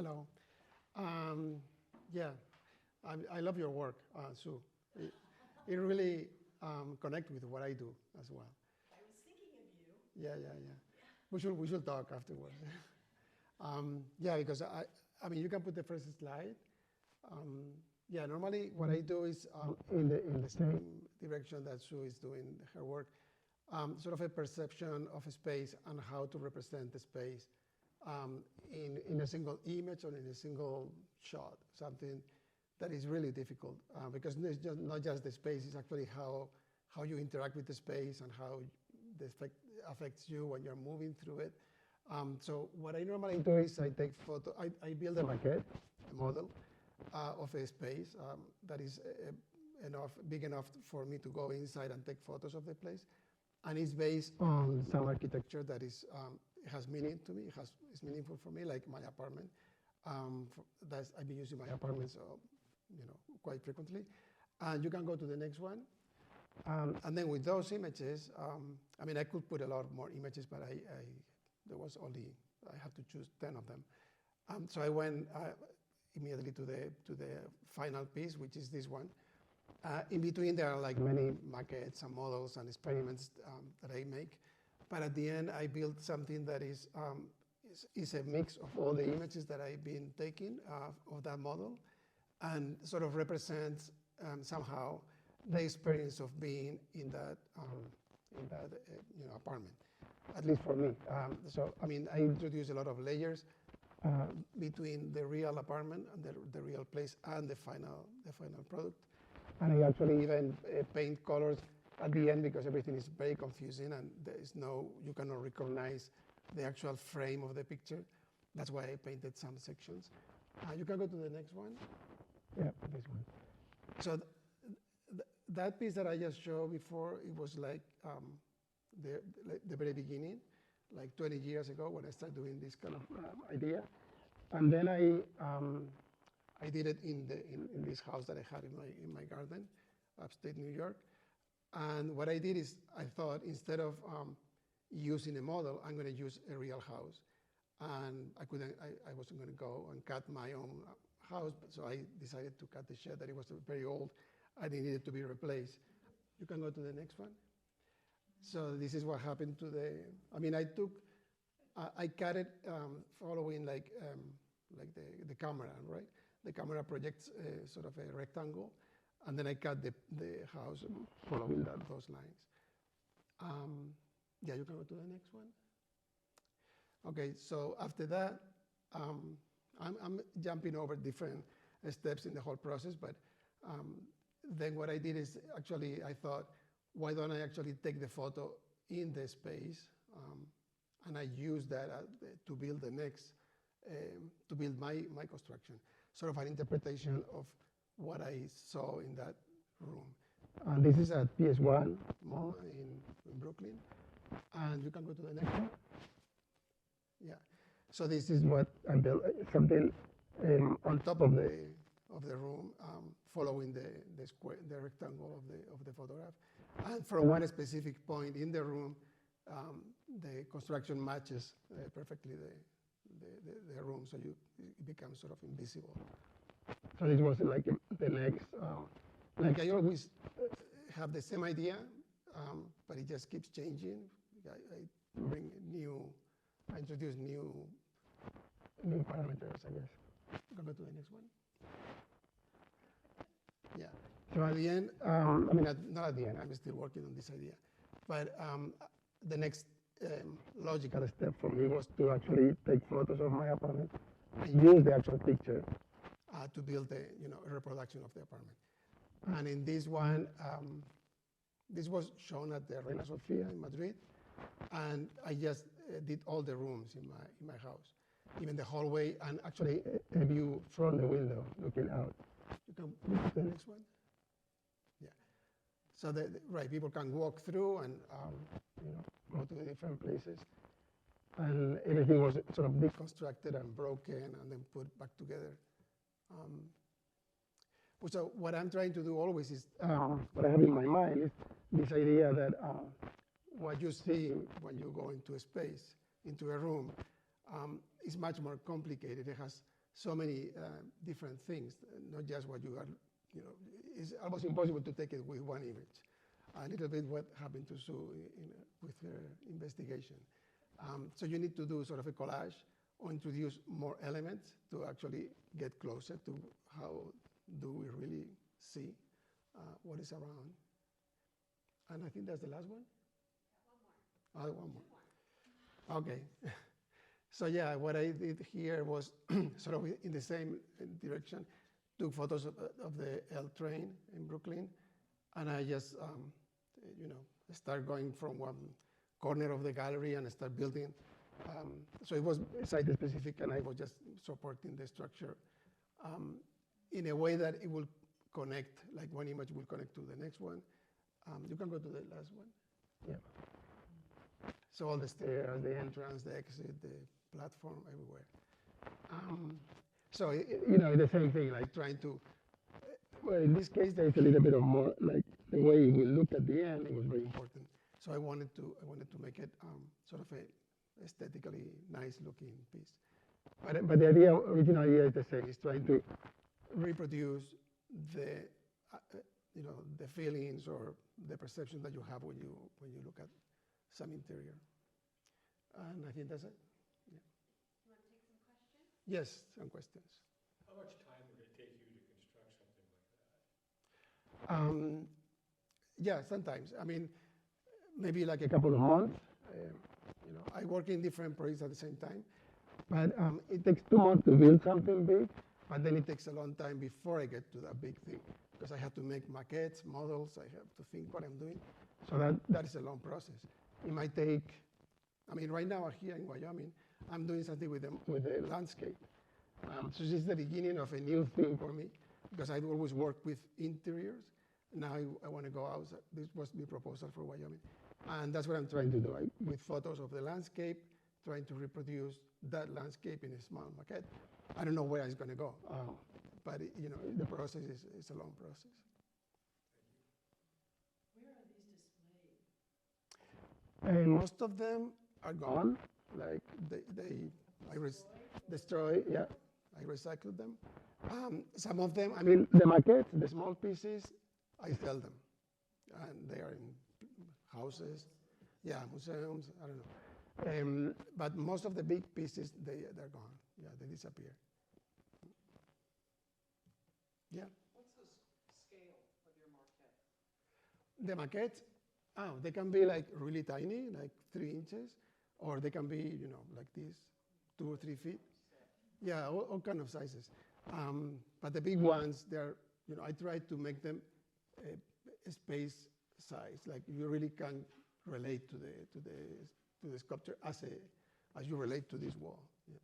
Hello. Um, yeah, I love your work, Sue. It really connects with what I do as well. I was thinking of you. Yeah. We should talk afterwards. Yeah, because I mean, you can put the first slide. Um, yeah, normally what I do is in the same direction that Sue is doing her work, sort of a perception of a space and how to represent the space in a single image or in a single shot, something that is really difficult because it's just not just the space, it's actually how you interact with the space and how the effect affects you when you're moving through it. So what I normally do is I take photo, I build a maquette, a model of a space that is big enough for me to go inside and take photos of the place. And it's based on some architecture that has meaning to me, is meaningful for me, like my apartment. I've been using my apartment quite frequently. And you can go to the next one. And then with those images, I mean, I could put a lot more images, but I had to choose 10 of them. So I went immediately to the final piece, which is this one. In between, there are like many maquettes and models and experiments that I make. But at the end, I built something that is a mix of all the images that I've been taking of that model and sort of represents somehow the experience of being in that apartment, at least for me. So, I mean, I introduce a lot of layers between the real apartment and the real place and the final product. And I actually even paint colors at the end because everything is very confusing and you cannot recognize the actual frame of the picture. That's why I painted some sections. You can go to the next one. Yeah, this one. So that piece that I just showed before, it was like the very beginning, like 20 years ago when I started doing this kind of idea. And then I did it in this house that I had in my garden, upstate New York. And what I did is I thought instead of using a model, I'm going to use a real house. And I wasn't going to go and cut my own house, so I decided to cut the shed that it was very old and it needed to be replaced. You can go to the next one. So this is what happened to I cut it following like the camera, right? The camera projects sort of a rectangle, and then I cut the house following those lines. Yeah, you can go to the next one. Okay, so after that, I'm jumping over different steps in the whole process, but then what I did is actually I thought, why don't I actually take the photo in the space, and I use that to build the next, to build my construction, sort of an interpretation of what I saw in that room. And this is at PS1 Mall in Brooklyn. And you can go to the next one. Yeah. So this is what I built, something on top of the room, following the square, the rectangle of the photograph. And from one specific point in the room, the construction matches perfectly the room, so it becomes sort of invisible. So this was like the next, like I always have the same idea, but it just keeps changing. I introduce new parameters, I guess. Go to the next one. Yeah. So at the end, not at the end, I'm still working on this idea, but the next logical step for me was to actually take photos of my apartment and use the actual picture to build a reproduction of the apartment. And in this one, this was shown at the Reina Sofia in Madrid, and I just did all the rooms in my house, even the hallway, and actually a view from the window looking out. You can move to the next one. Yeah. So people can walk through and go to the different places, and everything was sort of deconstructed and broken and then put back together. So what I'm trying to do always is, what I have in my mind is this idea that what you see when you go into a space, into a room, is much more complicated. It has so many different things, not just what you are, it's almost impossible to take it with one image. A little bit what happened to Sue with her investigation. So you need to do sort of a collage or introduce more elements to actually get closer to how do we really see what is around. And I think that's the last one? One more. Oh, one more. Okay. So yeah, what I did here was sort of in the same direction, took photos of the L train in Brooklyn, and I just, start going from one corner of the gallery and start building. So it was site-specific, and I was just supporting the structure in a way that it will connect, like one image will connect to the next one. You can go to the last one. Yeah. So all the stairs, the entrance, the exit, the platform, everywhere. So, the same thing, like trying to, well, in this case, there's a little bit of more, like the way it will look at the end, it was very important. So I wanted to make it sort of a aesthetically nice looking piece. But the original idea is the same. It's trying to reproduce the, the feelings or the perception that you have when you look at some interior. And I think that's it. Yeah. You want to take some questions? Yes, some questions. How much time would it take you to construct something like that? Yeah, sometimes. I mean, maybe like a couple of months. I work in different projects at the same time, but it takes 2 months to build something big, but then it takes a long time before I get to that big thing, because I have to make maquettes, models, I have to think what I'm doing. So that is a long process. It might take, right now here in Wyoming, I'm doing something with the landscape. So this is the beginning of a new thing for me, because I always work with interiors. Now I want to go outside. This was my proposal for Wyoming. And that's what I'm trying to do, with photos of the landscape, trying to reproduce that landscape in a small maquette. I don't know where it's going to go, but the process is a long process. Where are these displayed? And most of them are gone. Like I destroy. Yeah, I recycled them. Some of them, the maquettes, the small pieces, I sell them, and they are in houses, yeah, museums. I don't know. But most of the big pieces, they're gone. Yeah, they disappear. Yeah. What's the scale of your maquette? The maquettes, they can be like really tiny, like 3 inches, or they can be, like this, 2 or 3 feet. Yeah, all kind of sizes. But the big ones, they're, I try to make them a space size, like you really can relate to the sculpture as you relate to this wall. Yeah.